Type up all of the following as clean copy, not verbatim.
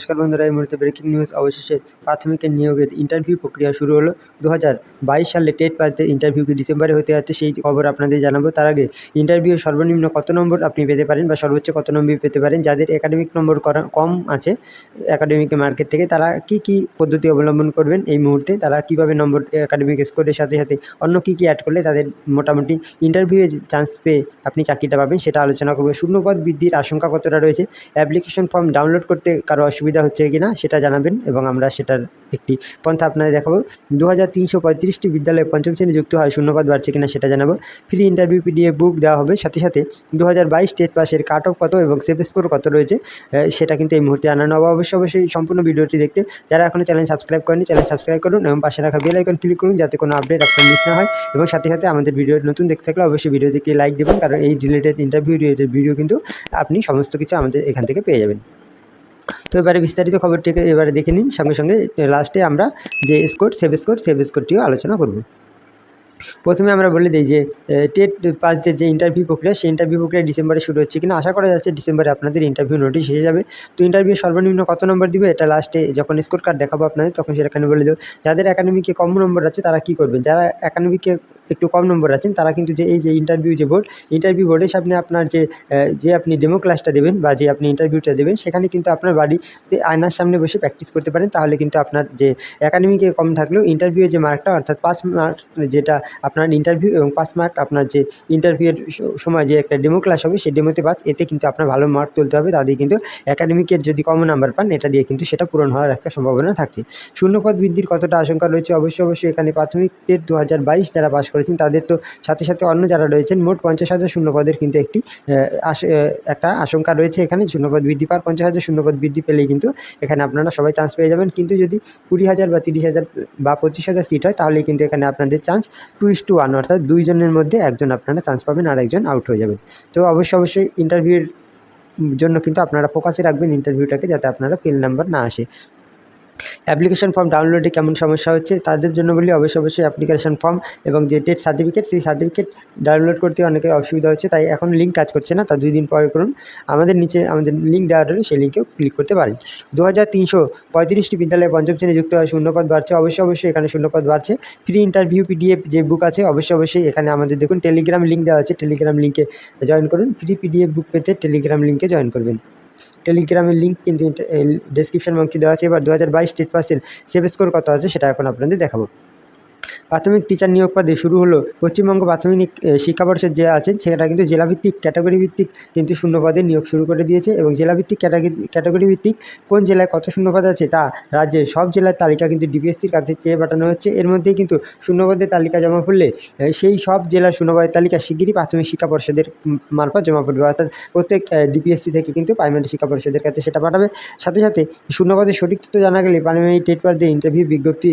নমস্কার বন্ধুরা, এই মুহূর্তে ব্রেকিং নিউজ। অবশেষে প্রাথমিকের নিয়োগের ইন্টারভিউ প্রক্রিয়া শুরু হলো। 2022 সালে টেট পাসদের ইন্টারভিউ কি ডিসেম্বরে হতে যাচ্ছে, সেই খবর আপনাদের জানাবো। তার আগে ইন্টারভিউ সর্বনিম্ন কত নম্বর আপনি পেতে পারেন বা সর্বোচ্চ কত নম্বর পেতে পারেন, যাদের একাডেমিক নম্বর কম আছে একাডেমিক মার্কের থেকে, তারা কি পদ্ধতি অবলম্বন করবেন এই মুহূর্তে, তারা কীভাবে নম্বর একাডেমিক স্কোরের সাথে সাথে অন্য কী অ্যাড করলে তাদের মোটামুটি ইন্টারভিউয়ে চান্স পেয়ে আপনি চাকরিটা পাবেন, সেটা আলোচনা করবো। শূন্যপদ বৃদ্ধির আশঙ্কা কতটা রয়েছে, অ্যাপ্লিকেশন ফর্ম ডাউনলোড করতে কারো অসুবিধা হচ্ছে কি না সেটা জানাবেন এবং আমরা সেটার একটি পন্থা আপনাদের দেখাবো। 2335টি বিদ্যালয়ে পঞ্চম শ্রেণী যুক্ত হয়, শূন্যপদ বাড়ছে কিনা সেটা জানাবো। ফ্রি ইন্টারভিউ পিডিএফ বুক দেওয়া হবে, সাথে সাথে 2022 টেট পাসের কাট অফ কত এবং সেভ স্কোর কত রয়েছে সেটা কিন্তু এই মুহূর্তে জানানো হবে। অবশ্যই সম্পূর্ণ ভিডিওটি দেখতে যারা এখনও চ্যানেল সাবস্ক্রাইব করেনি, চ্যানেল সাবস্ক্রাইব করুন এবং পাশে রাখা বেল আইকন ক্লিক করুন যাতে কোনো আপডেট আপনার মিস না হয়। এবং সাথে সাথে আমাদের ভিডিও নতুন দেখতে থাকলে অবশ্যই ভিডিওতে একটি লাইক দেবেন, কারণ এই ইন্টারভিউ রিলেটেড ভিডিও কিন্তু আপনি সমস্ত কিছু আমাদের এখান থেকে পেয়ে যাবেন। তো এবারে বিস্তারিত খবরটিকে এবারে দেখে নিন। সঙ্গে সঙ্গে লাস্টে আমরা যে সেভ স্কোরটিও আলোচনা করব। প্রথমে আমরা বলে দিই যে টেট পাসদের যে ইন্টারভিউ প্রক্রিয়া, সেই ইন্টারভিউ প্রক্রিয়া ডিসেম্বরে শুরু হচ্ছে কিনা। আশা করা যাচ্ছে ডিসেম্বরে আপনাদের ইন্টারভিউ নোটিশ এসে যাবে। তো ইন্টারভিউ সর্বনিম্ন কত নম্বর দিবে এটা লাস্টে যখন স্কোর কার্ড দেখাবো আপনাদের, তখন সেখানে বলে দেবো। যাদের একাডেমিকে কম নম্বর আছে তারা কী করবেন, যারা একাডেমিকে একটু কম নম্বর আছেন তারা কিন্তু এই যে ইন্টারভিউ বোর্ডের সামনে আপনার যে আপনি ডেমো ক্লাসটা দেবেন বা যে আপনি ইন্টারভিউটা দেবেন, সেখানে কিন্তু আপনার বাড়িতে আয়নার সামনে বসে প্র্যাকটিস করতে পারেন। তাহলে কিন্তু আপনার যে একাডেমিকে কম থাকলেও ইন্টারভিউয়ের যে মার্কটা, অর্থাৎ 5 মার্ক যেটা আপনার ইন্টারভিউ এবং 5 মার্ক আপনার যে ইন্টারভিউয়ের সময় যে একটা ডেমো ক্লাস হবে, সেই ডেমোতে 5, এতে কিন্তু আপনার ভালো মার্ক তুলতে হবে। তাদের কিন্তু একাডেমিকের যদি কম নাম্বার পান, এটা দিয়ে কিন্তু সেটা পূরণ হওয়ার একটা সম্ভাবনা থাকছে। শূন্যপদ বৃদ্ধির কতটা আশঙ্কা রয়েছে, অবশ্যই এখানে প্রাথমিক টেট 2022 যারা পাস করেছেন তাদের তো সাথে সাথে অন্য যারা রয়েছেন, মোট 50,000 শূন্যপদের কিন্তু একটা আশঙ্কা রয়েছে এখানে। শূন্যপদ বৃদ্ধি পাওয়ার 50,000 শূন্যপদ বৃদ্ধি পেলেই কিন্তু এখানে আপনারা সবাই চান্স পেয়ে যাবেন। কিন্তু যদি 20,000 বা 30,000 বা 25,000 সিট হয়, তাহলে কিন্তু এখানে আপনাদের চান্স 2:1, অর্থাৎ 2 জনের মধ্যে একজন আপনারা চান্স পাবেন আর একজন আউট হয়ে যাবেন। তো অবশ্যই ইন্টারভিউর জন্য কিন্তু আপনারা ফোকাসে রাখবেন ইন্টারভিউটাকে, যাতে আপনারা ফেল নাম্বার না আসে। অ্যাপ্লিকেশন ফর্ম ডাউনলোডে কেমন সমস্যা হচ্ছে তাদের জন্য বলি, অবশ্যই অ্যাপ্লিকেশন ফর্ম এবং যে টেট সার্টিফিকেট, সেই সার্টিফিকেট ডাউনলোড করতে অনেকের অসুবিধা হচ্ছে, তাই এখন লিঙ্ক কাজ করছে না, তা 2 দিন পরে করুন। আমাদের নিচে আমাদের লিঙ্ক দেওয়া রয়েছে, সেই লিঙ্কেও ক্লিক করতে পারেন। 2335টি বিদ্যালয়ে পঞ্চম শ্রেণী যুক্ত হয়, শূন্যপদ বাড়ছে, অবশ্যই এখানে শূন্যপদ বাড়ছে। ফ্রি ইন্টারভিউ পিডিএফ যে বুক আছে, অবশ্যই এখানে আমাদের দেখুন টেলিগ্রাম লিঙ্ক দেওয়া আছে, টেলিগ্রাম লিঙ্কে জয়েন করুন। ফ্রি পিডিএফ বুক পেতে টেলিগ্রাম লিঙ্কে জয়েন করবেন। টেলিগ্রামের লিঙ্ক কিন্তু ডেসক্রিপশন বক্সে দেওয়া আছে। এবার 2022 টেট পাসের সেভ স্কোর কত আছে সেটা এখন আপনাদের দেখাবো। প্রাথমিক টিচার নিয়োগ পদে শুরু হলো। পশ্চিমবঙ্গ প্রাথমিক শিক্ষা পর্ষদ যে আছে, সেটা কিন্তু জেলাভিত্তিক ক্যাটাগরি ভিত্তিক কিন্তু শূন্যপদের নিয়োগ শুরু করে দিয়েছে। এবং জেলাভিত্তিক ক্যাটাগরি ভিত্তিক কোন জেলায় কত শূন্যপদ আছে তা রাজ্যের সব জেলার তালিকা কিন্তু ডিপিএসসির কাছে চেয়ে পাঠানো হচ্ছে। এর মধ্যেই কিন্তু শূন্যপদের তালিকা জমা পড়লে সেই সব জেলার শূন্যপদের তালিকা শিগগিরই প্রাথমিক শিক্ষা পর্ষদের মারফত জমা পড়বে, অর্থাৎ প্রত্যেক ডিপিএসসি থেকে কিন্তু প্রাইমারি শিক্ষা পর্ষদের কাছে সেটা পাঠাবে। সাথে সাথে শূন্যপদের সঠিক তথ্য জানা গেলে প্রাইমারি টেট পাসদের ইন্টারভিউ বিজ্ঞপ্তি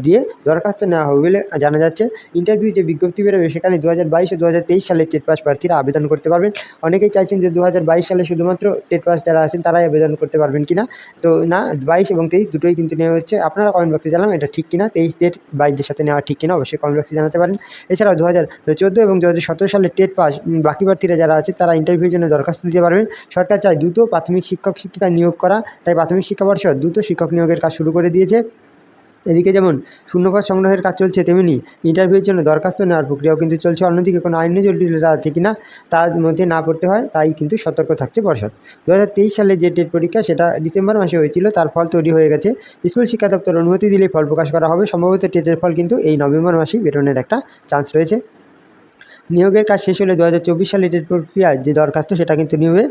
দিয়ে দরখাস্ত নেওয়া হবে বলে জানা যাচ্ছে। ইন্টারভিউ যে বিজ্ঞপ্তি বেরোবে, সেখানে 2022 ও 2023 সালের টেট পাস প্রার্থীরা আবেদন করতে পারবেন। অনেকেই চাইছেন যে 2022 সালে শুধুমাত্র টেট পাস যারা আছেন তারাই আবেদন করতে পারবেন কিনা, তো না, 22 এবং 23 দুটোই কিন্তু নেওয়া হচ্ছে। আপনারা কমেন্ট বক্সে জানান এটা ঠিক কিনা, 23 টেট 22দের সাথে নেওয়া ঠিক কিনা, অবশ্যই কমেন্ট বক্সে জানাতে পারেন। এছাড়াও 2014 এবং 2017 সালের টেট পাস বাকি প্রার্থীরা যারা আছে তারা ইন্টারভিউর জন্য দরখাস্ত দিতে পারবেন। সরকার চায় দ্রুত প্রাথমিক শিক্ষিকা নিয়োগ করা, তাই প্রাথমিক শিক্ষা পর্ষদ দ্রুত শিক্ষক নিয়োগের কাজ শুরু করে দিয়েছে। এদিকে যেমন শূন্যপদ সংগ্রহের কাজ চলছে, তেমনি ইন্টারভিউর জন্য দরখাস্ত নেওয়ার প্রক্রিয়াও কিন্তু চলছে। অন্যদিকে কোনো আইনি জটিলতা আছে কিনা তার মধ্যে না পড়তে হয়, তাই কিন্তু সতর্ক থাকছে পর্ষদ। 2023 সালে যে টেট পরীক্ষা, সেটা ডিসেম্বর মাসে হয়েছিল, তার ফল তৈরি হয়ে গেছে। স্কুল শিক্ষা দপ্তর অনুমতি দিলেই ফল প্রকাশ করা হবে। সম্ভবত টেটের ফল কিন্তু এই নভেম্বর মাসেই বেরোনোর একটা চান্স রয়েছে। নিয়োগের কাজ শেষ হলে 2024 সালে টেট প্রক্রিয়ায় যে দরখাস্ত, সেটা কিন্তু নিয়োগে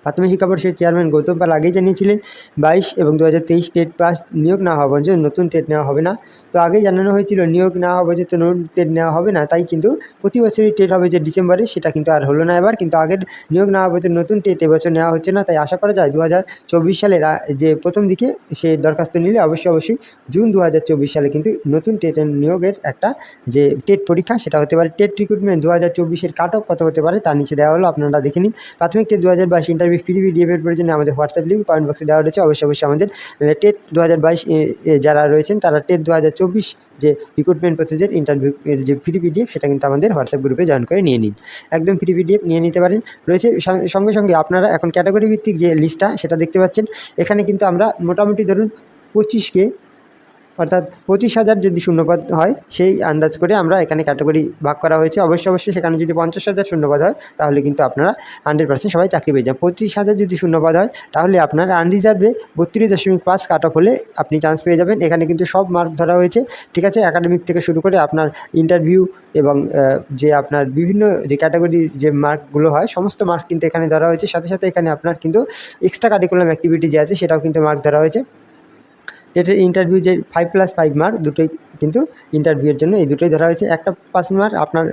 প্রাথমিক শিক্ষা পর্ষদের চেয়ারম্যান গৌতম পাল আগেই জানিয়েছিলেন 22 এবং 2023 টেট পাস নিয়োগ না হওয়া পর্যন্ত নতুন টেট নেওয়া হবে না। তো আগেই জানানো হয়েছিল নিয়োগ না হওয়া পর্যন্ত নতুন টেট নেওয়া হবে না, তাই কিন্তু প্রতি বছরই টেট হবে যে ডিসেম্বরে, সেটা কিন্তু আর হলো না এবার। কিন্তু আগের নিয়োগ না হওয়া পর্যন্ত নতুন টেট এবছর নেওয়া হচ্ছে না, তাই আশা করা যায় 2024 সালের যে প্রথম দিকে সে দরখাস্ত নিলে অবশ্যই জুন 2024 সালে কিন্তু নতুন টেটের নিয়োগের একটা যে টেট পরীক্ষা, সেটা হতে পারে। টেট রিক্রুটমেন্ট 2024-এর কাট অফ কত হতে পারে তার নিচে দেওয়া হলো, আপনারা দেখে নিন। প্রাথমিক টেট 2022 ইন্টারভিউ ফ্রি পিডিএফের প্রয়োজনে আমাদের হোয়াটসঅ্যাপ লিঙ্ক কমেন্ট বক্সে দেওয়া রয়েছে। অবশ্যই আমাদের টেট 2022 যারা রয়েছেন তারা টেট 2024 যে রিক্রুটমেন্ট প্রসেসের ইন্টারভিউ এর যে ফ্রি পিডিএফ সেটা কিন্তু আমাদের হোয়াটসঅ্যাপ গ্রুপে জয়েন করে নিয়ে নিন। একদম ফ্রি পিডিএফ নিয়ে নিতে পারেন। রয়েছে সঙ্গে সঙ্গে আপনারা এখন ক্যাটাগরি ভিত্তিক যে লিস্টটা সেটা দেখতে পাচ্ছেন। এখানে কিন্তু আমরা মোটামুটি ধরুন 25K অর্থাৎ 25,000 যদি শূন্যপদ হয় সেই আন্দাজ করে আমরা এখানে ক্যাটাগরি ভাগ করা হয়েছে। অবশ্যই সেখানে যদি 50,000 শূন্যপদ হয় তাহলে কিন্তু আপনারা 100% সবাই চাকরি পেয়ে যান। 25,000 যদি শূন্যপদ হয় তাহলে আপনার আনরিজার্ভে 32.5 কাট অফ হলে আপনি চান্স পেয়ে যাবেন। এখানে কিন্তু সব মার্ক ধরা হয়েছে, ঠিক আছে? একাডেমিক থেকে শুরু করে আপনার ইন্টারভিউ এবং যে আপনার বিভিন্ন যে ক্যাটাগরির যে মার্কগুলো হয় সমস্ত মার্ক কিন্তু এখানে ধরা হয়েছে। সাথে এখানে আপনার কিন্তু এক্সট্রা কারিকুলাম অ্যাক্টিভিটি যে আছে সেটাও কিন্তু মার্ক ধরা হয়েছে। টেটের ইন্টারভিউ যে 5+5 মার্ক দুটোই কিন্তু ইন্টারভিউয়ের জন্য এই দুটোই ধরা হয়েছে। একটা 5 মার্ক আপনার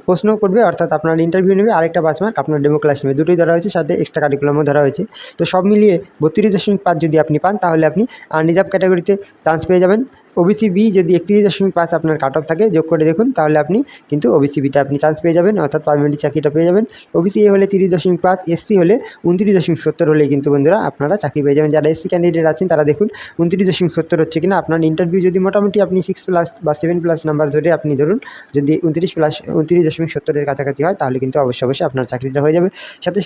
প্রশ্ন করবে অর্থাৎ আপনার ইন্টারভিউ নেবে, আরেকটা 5 মার্ক আপনার ডেমো ক্লাস নেবে, দুটোই ধরা হয়েছে, সাথে এক্সট্রা কারিকুলামও ধরা হয়েছে। তো সব মিলিয়ে 32.5 যদি আপনি পান তাহলে আপনি আনরিজার্ভ ক্যাটাগরিতে চান্স পেয়ে যাবেন। ওবিসি বি যদি 31.5 আপনার কাট অফ থাকে যোগ করে দেখুন তাহলে আপনি কিন্তু ওবিসি বিতে আপনি চান্স পেয়ে যাবেন অর্থাৎ পার্মানেন্ট চাকরিটা পেয়ে যাবেন। ওবিসি এ হলে 30.5, এসসি হলে 29.70 হলেই কিন্তু বন্ধুরা আপনারা চাকরি পেয়ে যাবেন। যারা এসসি ক্যান্ডিডেট আছেন তারা দেখুন 29.70 হচ্ছে কিনা। আপনার ইন্টারভিউ যদি মোটামুটি আপনি 6+ বা 7+ নাম্বার ধরে আপনি ধরুন যদি 29.70 কাছাকাছি হয় তাহলে কিন্তু অবশ্যই আপনার চাকরিটা হয়ে যাবে। সাথে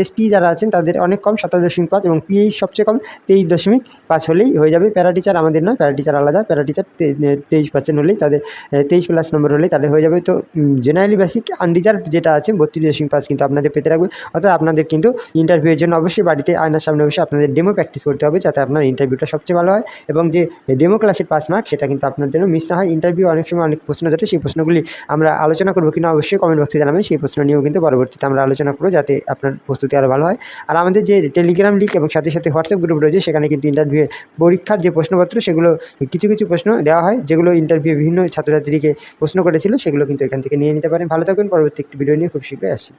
এসটি যারা আছেন তাদের অনেক কম 27.5 এবং পিএইচ সবচেয়ে কম 23.5 হলেই হয়ে যাবে। প্যারা টিচার আমাদের নয়, প্যারা টিচার আলাদা। প্যারা টিচার 23% হলেই তাদের 23+ নম্বর হলেই তাদের হয়ে যাবে। তো জেনারেলি বেসিক আনরিজার্ভ যেটা আছে 32.5 কিন্তু আপনাদের পেতে রাখবে। অর্থাৎ আপনাদের কিন্তু ইন্টারভিউয়ের জন্য অবশ্যই বাড়িতে আয়নার সামনে বসে আপনাদের ডেমো প্র্যাকটিস করতে হবে যাতে আপনার ইন্টারভিউটা সবচেয়ে ভালো হয় এবং যে ডেমো ক্লাসের 5 মার্ক সেটা কিন্তু আপনার জন্য মিস না হয়। ইন্টারভিউ অনেক সময় অনেক প্রশ্ন ধরে, সেই প্রশ্নগুলি আমরা আলোচনা করবো কিনা অবশ্যই কমেন্ট বক্সে জানাবেন। সেই প্রশ্ন নিয়েও কিন্তু পরবর্তীতে আমরা আলোচনা করবো যাতে আপনার প্রস্তুতি আরও ভালো হয়। আর আমাদের যে টেলিগ্রাম লিঙ্ক এবং সাথে হোয়াটসঅ্যাপ গ্রুপ রয়েছে সেখানে কিন্তু ইন্টারভিউ পরীক্ষার যে প্রশ্নপত্র সেগুলো কিছু প্রশ্ন দেওয়া হয় যেগুলো ইন্টারভিউ বিভিন্ন ছাত্রছাত্রীকে প্রশ্ন করেছিল, সেগুলো কিন্তু এখান থেকে নিয়ে নিতে পারেন। ভালো থাকবেন, পরবর্তী একটি ভিডিও নিয়ে খুব শীঘ্রই আসি।